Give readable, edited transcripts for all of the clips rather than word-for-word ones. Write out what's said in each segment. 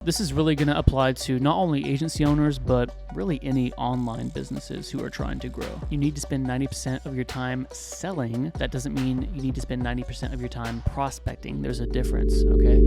This is really going to apply to not only agency owners, but really any online businesses who are trying to grow. You need to spend 90% of your time selling. That doesn't mean you need to spend 90% of your time prospecting. There's a difference, okay?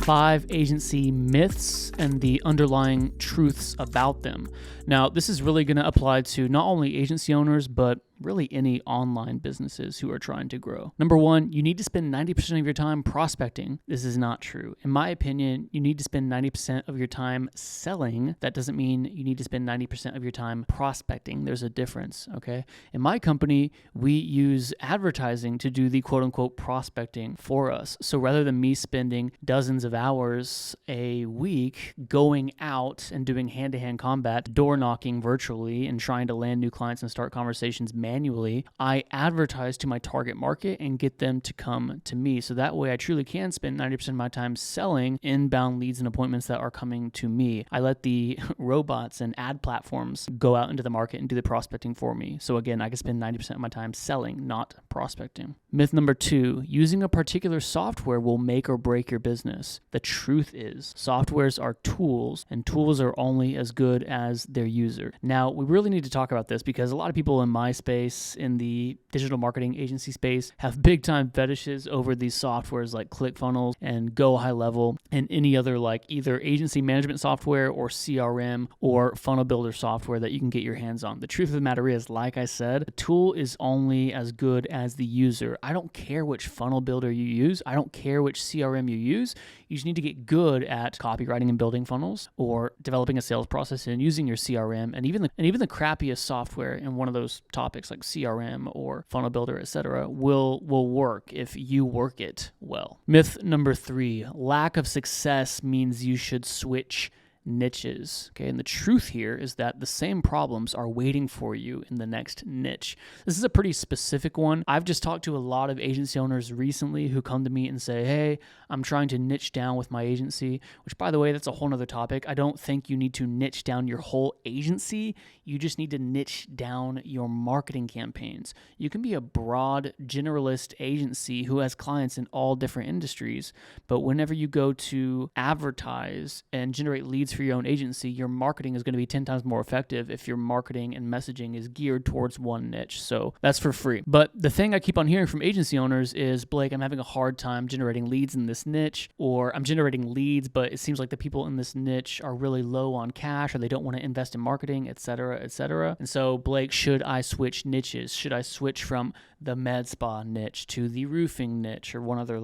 5 agency myths and the underlying truths about them. Now, this is really going to apply to not only agency owners, but really any online businesses who are trying to grow. Number 1, you need to spend 90% of your time prospecting. This is not true. In my opinion, you need to spend 90% of your time selling. That doesn't mean you need to spend 90% of your time prospecting. There's a difference, okay? In my company, we use advertising to do the quote unquote prospecting for us. So rather than me spending dozens of hours a week going out and doing hand-to-hand combat, door knocking virtually and trying to land new clients and start conversations manually, I advertise to my target market and get them to come to me. So that way I truly can spend 90% of my time selling inbound leads and appointments that are coming to me. I let the robots and ad platforms go out into the market and do the prospecting for me. So again, I can spend 90% of my time selling, not prospecting. Myth number 2, using a particular software will make or break your business. The truth is, softwares are tools, and tools are only as good as their user. Now, we really need to talk about this because a lot of people in my space, in the digital marketing agency space, have big time fetishes over these softwares like ClickFunnels and Go High Level and any other like either agency management software or CRM or funnel builder software that you can get your hands on. The truth of the matter is, like I said, the tool is only as good as the user. I don't care which funnel builder you use. I don't care which CRM you use. You just need to get good at copywriting and building funnels or developing a sales process and using your CRM and even the crappiest software in one of those topics like CRM or funnel builder, etc. will work if you work it well. Myth number 3, lack of success means you should switch niches. Okay, and the truth here is that the same problems are waiting for you in the next niche. This is a pretty specific one. I've just talked to a lot of agency owners recently who come to me and say, hey, I'm trying to niche down with my agency, which by the way, that's a whole nother topic. I don't think you need to niche down your whole agency. You just need to niche down your marketing campaigns. You can be a broad generalist agency who has clients in all different industries, but whenever you go to advertise and generate leads for your own agency, your marketing is going to be 10 times more effective if your marketing and messaging is geared towards one niche. So that's for free. But the thing I keep on hearing from agency owners is, Blake, I'm having a hard time generating leads in this niche, or I'm generating leads, but it seems like the people in this niche are really low on cash or they don't want to invest in marketing, etc., etc. And so, Blake, should I switch niches? Should I switch from the med spa niche to the roofing niche or one other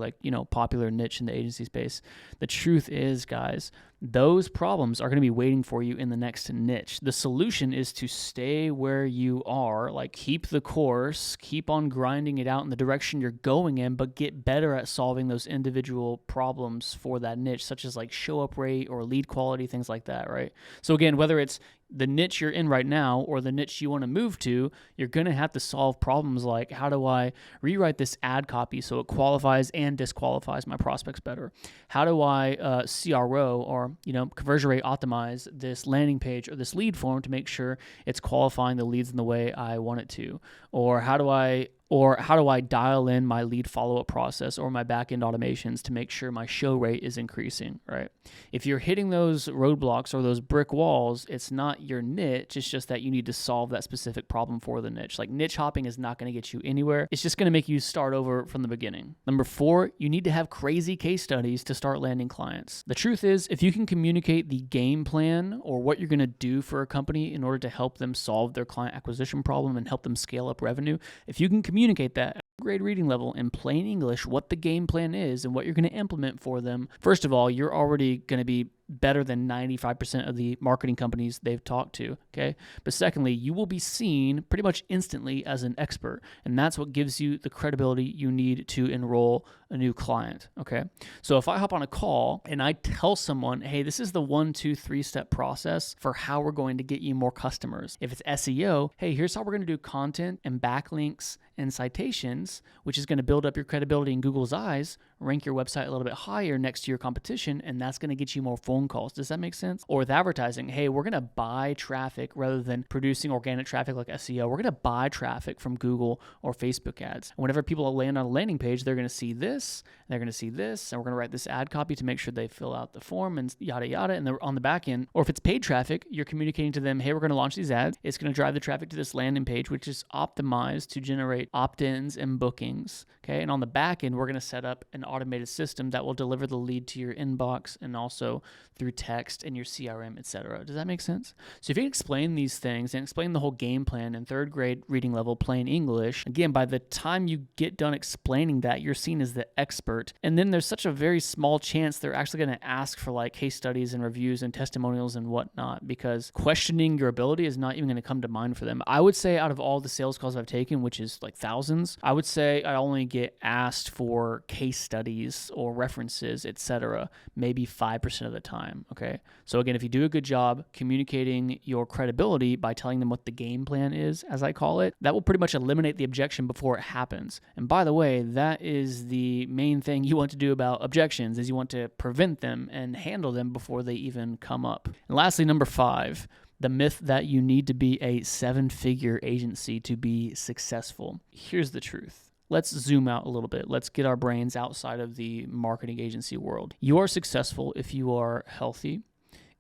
popular niche in the agency space? The truth is, guys, those problems are going to be waiting for you in the next niche. The solution is to stay where you are, like keep the course, keep on grinding it out in the direction you're going in, but get better at solving those individual problems for that niche, such as like show up rate or lead quality, things like that, right? So again, whether it's the niche you're in right now or the niche you want to move to, you're going to have to solve problems like, how do I rewrite this ad copy so it qualifies and disqualifies my prospects better? How do I CRO or conversion rate optimize this landing page or this lead form to make sure it's qualifying the leads in the way I want it to? Or how do I dial in my lead follow-up process or my back-end automations to make sure my show rate is increasing, right? If you're hitting those roadblocks or those brick walls, it's not your niche. It's just that you need to solve that specific problem for the niche. Like niche hopping is not going to get you anywhere. It's just going to make you start over from the beginning. Number 4, you need to have crazy case studies to start landing clients. The truth is, if you can communicate the game plan or what you're going to do for a company in order to help them solve their client acquisition problem and help them scale up revenue, if you can communicate that at a grade reading level in plain English, what the game plan is and what you're going to implement for them, first of all, you're already going to be better than 95% of the marketing companies they've talked to, okay? But secondly, you will be seen pretty much instantly as an expert, and that's what gives you the credibility you need to enroll a new client, okay? So if I hop on a call and I tell someone, hey, this is the 1, 2, 3-step process for how we're going to get you more customers. If it's SEO, hey, here's how we're going to do content and backlinks and citations, which is going to build up your credibility in Google's eyes, rank your website a little bit higher next to your competition, and that's going to get you more phone calls. Does that make sense? Or with advertising, hey, we're going to buy traffic rather than producing organic traffic like SEO. We're going to buy traffic from Google or Facebook ads. And whenever people land on a landing page, they're going to see this, and they're going to see this, and we're going to write this ad copy to make sure they fill out the form and yada, yada. And they're on the back end. Or if it's paid traffic, you're communicating to them, hey, we're going to launch these ads. It's going to drive the traffic to this landing page, which is optimized to generate opt-ins and bookings. Okay. And on the back end, we're going to set up an automated system that will deliver the lead to your inbox and also through text and your CRM, etc. Does that make sense? So if you can explain these things and explain the whole game plan in third grade reading level, plain English, again, by the time you get done explaining that, you're seen as the expert. And then there's such a very small chance they're actually going to ask for like case studies and reviews and testimonials and whatnot, because questioning your ability is not even going to come to mind for them. I would say out of all the sales calls I've taken, which is like thousands, I would say I only get asked for case studies or references, etc., maybe 5% of the time. Okay. So again, if you do a good job communicating your credibility by telling them what the game plan is, as I call it, that will pretty much eliminate the objection before it happens. And by the way, that is the main thing you want to do about objections, is you want to prevent them and handle them before they even come up. And lastly, number 5, the myth that you need to be a 7-figure agency to be successful. Here's the truth. Let's zoom out a little bit. Let's get our brains outside of the marketing agency world. You are successful if you are healthy,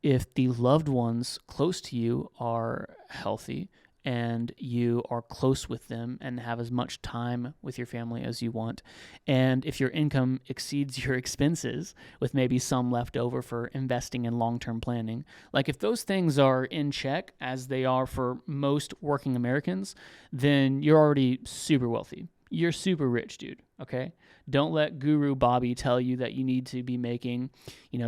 if the loved ones close to you are healthy, and you are close with them and have as much time with your family as you want, and if your income exceeds your expenses with maybe some left over for investing in long-term planning. Like if those things are in check, as they are for most working Americans, then you're already super wealthy. You're super rich, dude, okay? Don't let Guru Bobby tell you that you need to be making,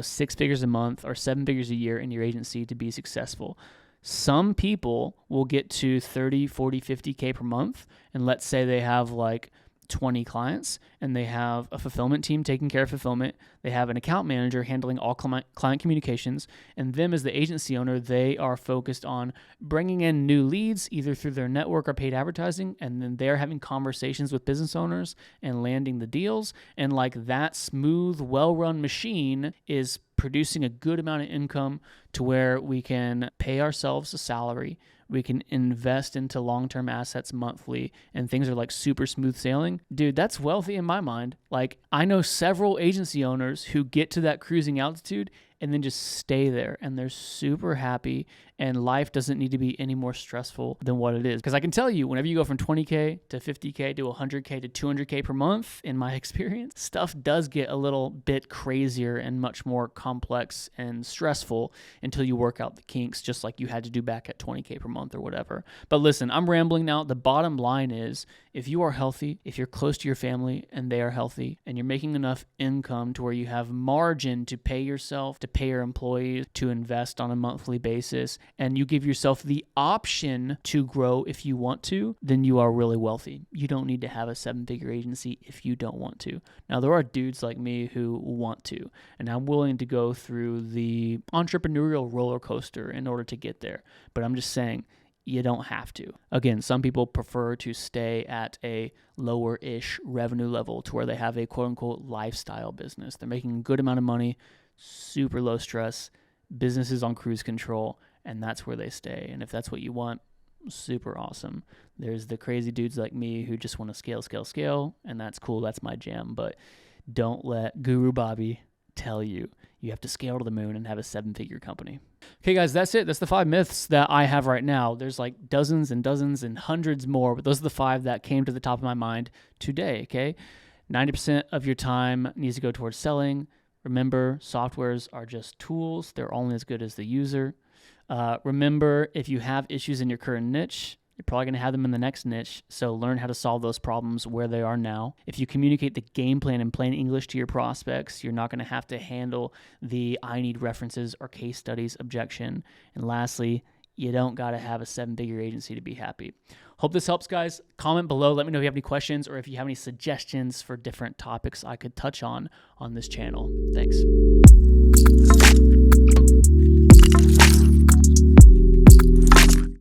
6 figures a month or 7 figures a year in your agency to be successful. Some people will get to 30, 40, 50K per month, and let's say they have like 20 clients, and they have a fulfillment team taking care of fulfillment. They have an account manager handling all client communications, and them as the agency owner, they are focused on bringing in new leads either through their network or paid advertising, and then they're having conversations with business owners and landing the deals. And like that smooth, well-run machine is producing a good amount of income to where we can pay ourselves a salary, we can invest into long-term assets monthly, and things are like super smooth sailing. Dude, that's wealthy in my mind. Like I know several agency owners who get to that cruising altitude and then just stay there, and they're super happy, and life doesn't need to be any more stressful than what it is. Because I can tell you, whenever you go from 20K to 50K to 100K to 200K per month, in my experience, stuff does get a little bit crazier and much more complex and stressful until you work out the kinks, just like you had to do back at 20K per month or whatever. But listen, I'm rambling now. The bottom line is, if you are healthy, if you're close to your family and they are healthy, and you're making enough income to where you have margin to pay yourself, to pay your employees, to invest on a monthly basis, and you give yourself the option to grow if you want to, then you are really wealthy. You don't need to have a 7-figure agency if you don't want to. Now, there are dudes like me who want to, and I'm willing to go through the entrepreneurial roller coaster in order to get there. But I'm just saying, you don't have to. Again, some people prefer to stay at a lower-ish revenue level to where they have a quote-unquote lifestyle business. They're making a good amount of money, super low stress, businesses on cruise control, and that's where they stay. And if that's what you want, super awesome. There's the crazy dudes like me who just want to scale, and that's cool. That's my jam. But don't let Guru Bobby tell you have to scale to the moon and have a 7-figure company. Okay, guys, that's it. That's the 5 myths that I have right now. There's like dozens and dozens and hundreds more, but those are the 5 that came to the top of my mind today, okay? 90% of your time needs to go towards selling. Remember, softwares are just tools. They're only as good as the user. Remember, if you have issues in your current niche, you're probably going to have them in the next niche, so learn how to solve those problems where they are now. If you communicate the game plan in plain English to your prospects, you're not going to have to handle the I need references or case studies objection. And lastly, you don't got to have a 7-figure agency to be happy. Hope this helps, guys. Comment below. Let me know if you have any questions or if you have any suggestions for different topics I could touch on this channel. Thanks.